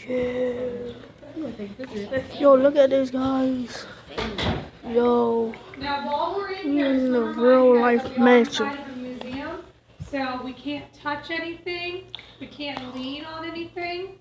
Yeah. Yo, look at this, guys. Yo. Now, while we're in here, In the real life mansion. Outside of the museum, so we can't touch anything, we can't lean on anything,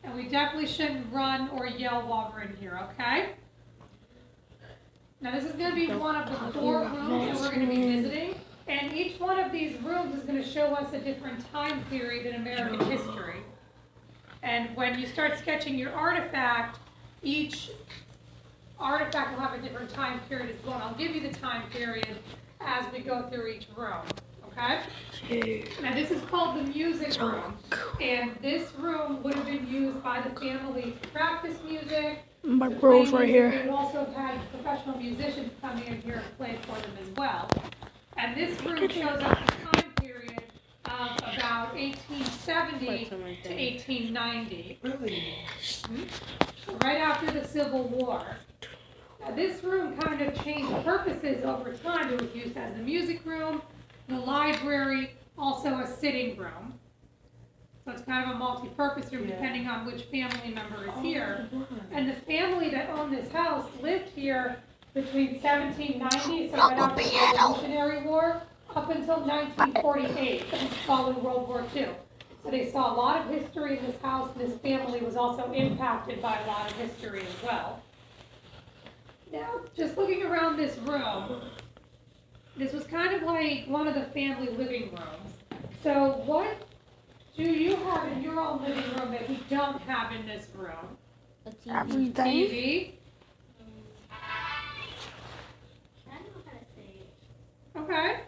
and we definitely shouldn't run or yell while we're in here, okay? Now, this is going to be one of the 4 rooms that we're going to be visiting, and each one of these rooms is going to show us a different time period in American history. And when you start sketching your artifact, each artifact will have a different time period as well. And I'll give you the time period as we go through each room, okay? Now this is called the music room, and this room would have been used by the family to practice music. My bro's right here. They would also have had professional musicians come in here and play for them as well. And this room shows us the time period of about 1870 to 1890. Really? Right after the Civil War. Now this room kind of changed purposes over time. It was used as the music room, the library, also a sitting room. So it's kind of a multi-purpose room depending on which family member is here. And the family that owned this house lived here between 1790, so right after the Revolutionary War, up until 1948, following World War II. So they saw a lot of history in this house, and this family was also impacted by a lot of history as well. Now, just looking around this room, this was kind of like one of the family living rooms. So what do you have in your own living room that you don't have in this room? Everything. TV? I don't know how to say it. Okay.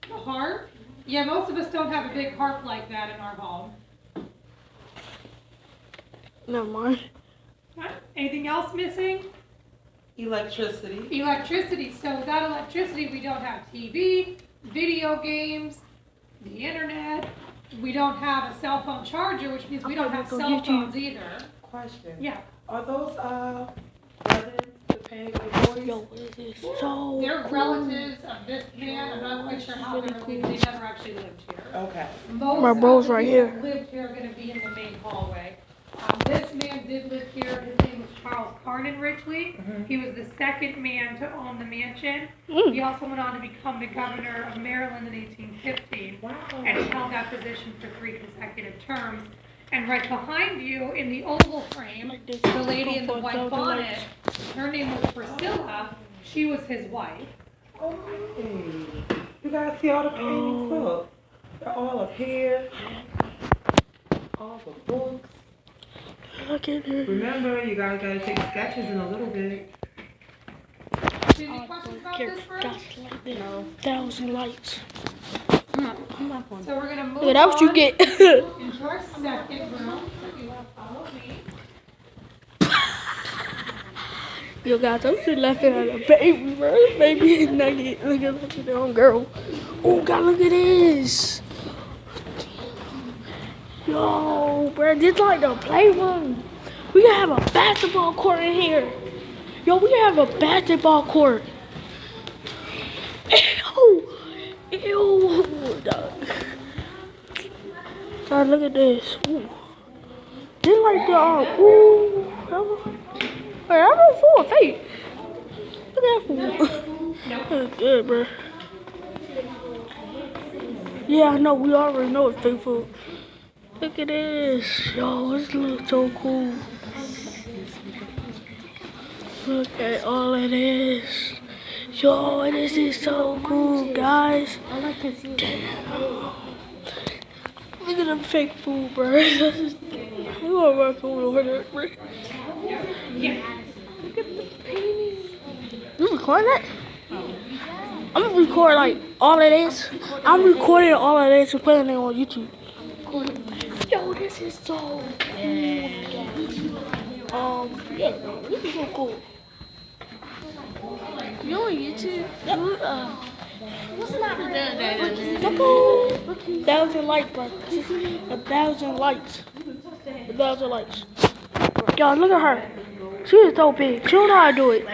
The harp? Yeah, most of us don't have a big harp like that in our home. Never mind. Huh? Anything else missing? Electricity. Electricity. So without electricity, we don't have TV, video games, the internet. We don't have a cell phone charger, which means we don't have cell phones either. Question. Yeah. Are those residents that pay the boys? Yo, it is so They're cool. relatives of this man. I'm not quite sure how they're related. They never actually lived here. Okay. Most My bro's of the right people here. that lived here are going to be in the main hallway. This man did live here. His name was Charles Carnan Ridgely. He was the second man to own the mansion. He also went on to become the governor of Maryland in 1815. Wow. And he held that position for 3 consecutive terms. And right behind you in the oval frame, the lady in the white bonnet, her name was Priscilla. She was his wife. Oh, hey. You guys see all the paintings? Look. They're all up here. All the books. Look at her. Remember, you guys gotta take sketches in a little bit. Any questions about this room? No. 1,000 lights. So we're going to move Look, that's what you on get. into our second room. If you want to follow me. Yo, guys, I'm just laughing at a baby, bro. This baby is nugget. Look at their own girl. Oh, God, look at this. Yo, bro, this like the playroom. We can have a basketball court in here. Yo, we can have a basketball court. Ew. Ew. Dog. God, look at this. Ooh. This like the, ooh. Wait, I'm on full of faith. Look at that fool. That's good, bro. Yeah, I know. We already know it's fake food. Look at this. Yo, this looks so cool. Look at all of this. Yo, this is so cool, guys. I like to see it. Look at them fake food, bro. You gonna work over there, bro. Yeah. You recording that? I'm gonna record like all of this. I'm recording all of this and putting it on YouTube. Yo, this is so cool. Yeah, this is so cool. You on YouTube? Yep. What's not Look, 1,000 likes, bro. 1,000 likes. 1,000 likes. Y'all, look at her. She is so big. She don't know how to do it.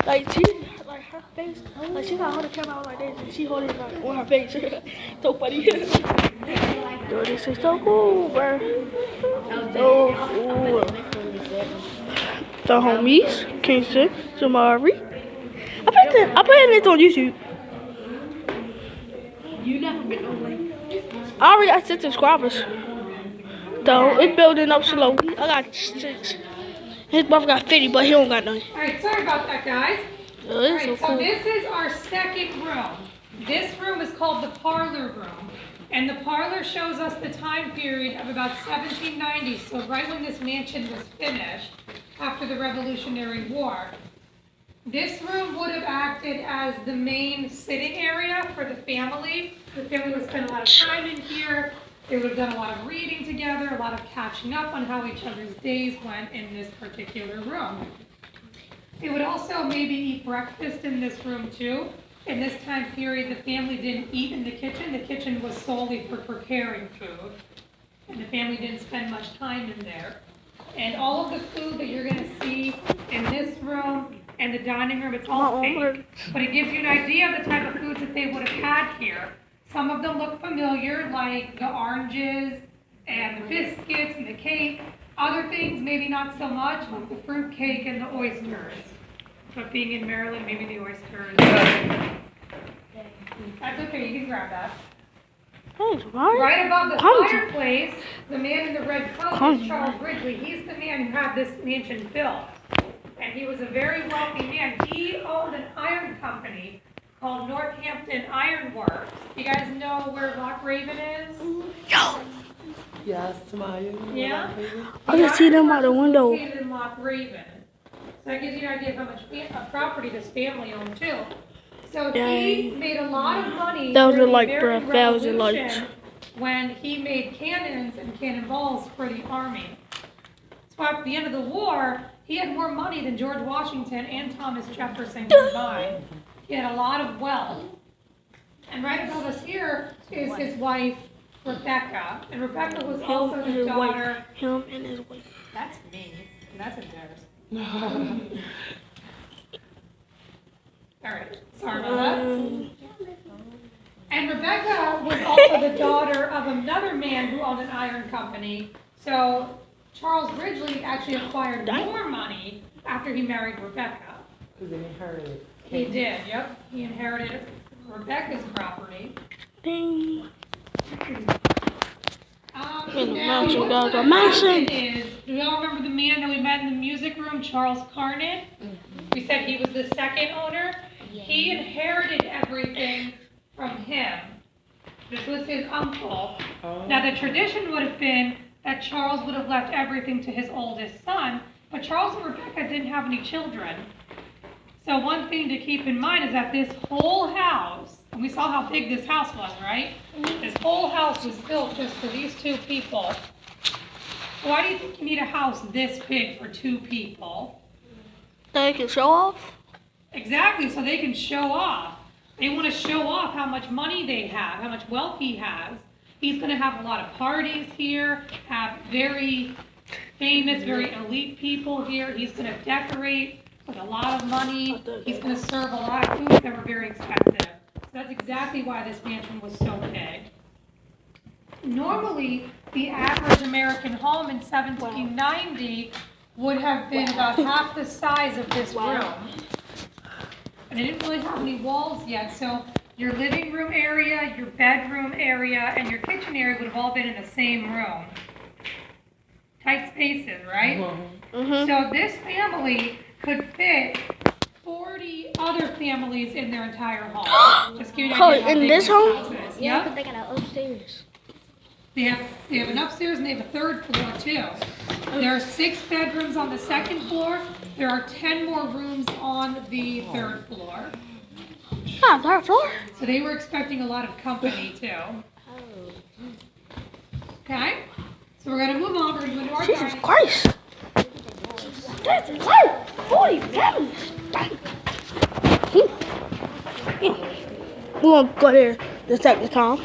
Like, she, like her. face. Like she got hold the camera out like this, and she holding it like on her face. So funny. Yo, this is so cool, bro. So cool. The homies, Kingston, Samari. I put this on YouTube. You never been away. I already got 6 subscribers. So it's building up slowly. I got 6. His brother got 50, but he don't got none. Alright, sorry about that, guys. Yo, this Alright, is so so cool. this is our second room. This room is called the parlor room. And the parlor shows us the time period of about 1790, so right when this mansion was finished after the Revolutionary War. This room would have acted as the main sitting area for the family. The family would spend a lot of time in here. They would have done a lot of reading together, a lot of catching up on how each other's days went in this particular room. They would also maybe eat breakfast in this room too. In this time period, the family didn't eat in the kitchen. The kitchen was solely for preparing food. And the family didn't spend much time in there. And all of the food that you're gonna see in this room and the dining room, it's all fake. But it gives you an idea of the type of foods that they would have had here. Some of them look familiar, like the oranges and the biscuits and the cake. Other things, maybe not so much, like the fruit cake and the oysters. But being in Maryland, maybe the oysters. That's okay, you can grab that. Thanks, right? Right above the Come to- fireplace, the man in the red coat Come is Charles Ridgely. He's the man who had this mansion built. And he was a very wealthy man. He owned an iron company called Northampton Iron Works. You guys know where Loch Raven is? Yo, Yes, Maya. Yeah? I can see them out the window. Located in Loch Raven. So that gives you an idea of how much property this family owned too. So he Dang. made a lot of money Thousands during the like, American bruh, thousands Revolution likes. when he made cannons and cannonballs for the army. So at the end of the war, he had more money than George Washington and Thomas Jefferson combined. He had a lot of wealth. And right above us here is his wife, Rebecca. And Rebecca was Him also and his his wife. daughter. Him and his wife. That's me. That's embarrassing. All right, sorry about that. And Rebecca was also the daughter of another man who owned an iron company. So Charles Ridgely actually acquired more money after he married Rebecca. Because they inherited. He did, yep. He inherited Rebecca's property. Ding. In the Now, mansion, what's guys, a gonna mansion. happen is, do y'all remember the man that we met in the music room, Charles Carnan? We said he was the second owner. He inherited everything from him. This was his uncle. Now the tradition would have been that Charles would have left everything to his oldest son, but Charles and Rebecca didn't have any children. So one thing to keep in mind is that this whole house, and we saw how big this house was, right? This whole house was built just for these two people. Why do you think you need a house this big for two people? They can show off. Exactly, so they can show off. They want to show off how much money they have, how much wealth he has. He's going to have a lot of parties here, have very famous, very elite people here. He's going to decorate with a lot of money. He's going to serve a lot of foods that were very expensive. So that's exactly why this mansion was so big. Normally, the average American home in 1790 would have been about half the size of this room. And they didn't really have any walls yet, so your living room area, your bedroom area, and your kitchen area would have all been in the same room. Tight spaces, right? Mm-hmm. So this family could fit 40 other families in their entire home. Just give you an Oh, idea how in big this home? house is. Yeah, Yep. because they got an upstairs. They have an upstairs and they have a third floor too. There are 6 bedrooms on the second floor. There are 10 more rooms on the third floor. Ah, third floor. So they were expecting a lot of company too. Okay? So we're gonna move on. We're gonna go into our Jesus dining. Christ. That's like 40 families. We're gonna go there the second time.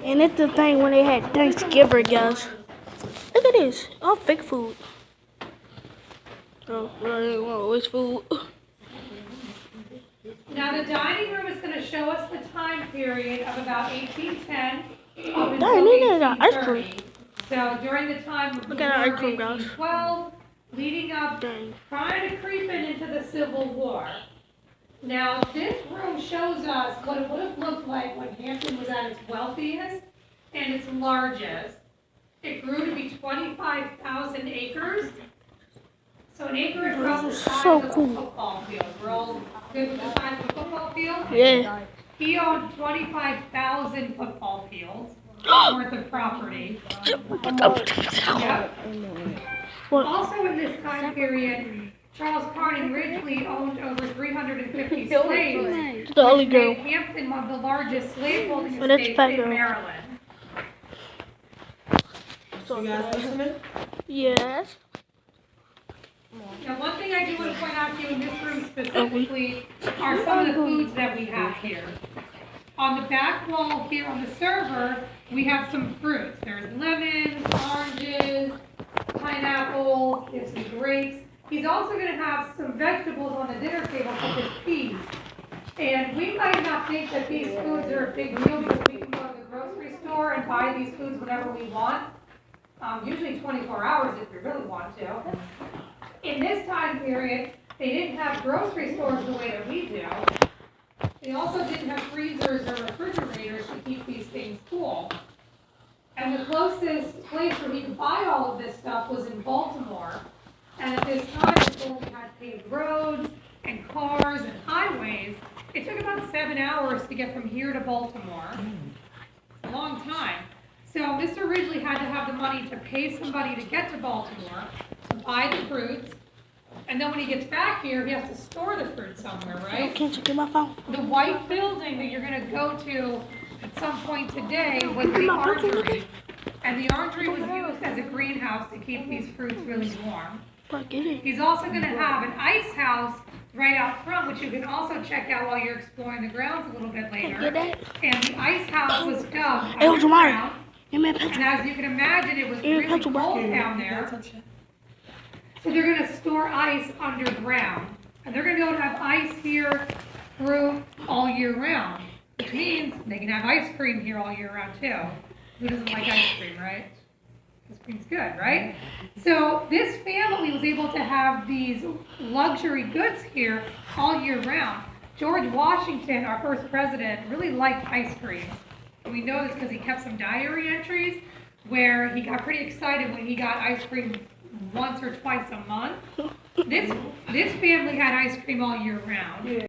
And it's the thing when they had Thanksgiving, guys. Look at this. All fake food. Oh, really want waste food. Now the dining room is going to show us the time period of about 1810 up Dang, until they got ice cream. 1830. So during the time of the Look at our War ice of cream, guys. 1812, leading up, Dang. trying to creep into the Civil War. Now this room shows us what it would have looked like when Hampton was at its wealthiest and its largest. It grew to be 25,000 acres. So an acre is about the size So of a cool. football field. We're all good with the size of a football field? Yeah. He owned 25,000 football fields worth of property. Yep. What? Also in this time period, Charles Carning Ridgely owned over 350 slaves, The only which girl. made Hampton one of the largest slaveholding But that's estates fat in girl. Maryland. You guys listening? Yes. Now, one thing I do want to point out to you in this room specifically are some of the foods that we have here. On the back wall here on the server, we have some fruits. There's lemons, oranges, pineapples, there's some grapes. He's also going to have some vegetables on the dinner table, such as peas. And we might not think that these foods are a big deal because we can go to the grocery store and buy these foods whenever we want. Usually 24 hours if we really want to. In this time period, they didn't have grocery stores the way that we do. They also didn't have freezers or refrigerators to keep these things cool. And the closest place where he could buy all of this stuff was in Baltimore. And at this time, before we had paved roads and cars and highways, it took about 7 hours to get from here to Baltimore. It's a long time. So Mr. Ridgely had to have the money to pay somebody to get to Baltimore, to buy the fruits, and then when he gets back here, he has to store the fruit somewhere, right? Can't you get my phone? The white building that you're gonna go to at some point today was the orangery. And the orangery was used as a greenhouse to keep these fruits really warm. But get it. He's also gonna have an ice house right out front, which you can also check out while you're exploring the grounds a little bit Get later. that? And the ice house was dug Hey, what's the matter? underground. Give me a And pencil. as you can imagine, it was Here, really pencil box. cold down there. So they're gonna store ice underground. And they're gonna be able to have ice here through all year round. Which means they can have ice cream here all year round too. Who doesn't like ice cream, right? Ice cream's good, right? So this family was able to have these luxury goods here all year round. George Washington, our first president, really liked ice cream. And we know this because he kept some diary entries where he got pretty excited when he got ice cream once or twice a month. This family had ice cream all year round.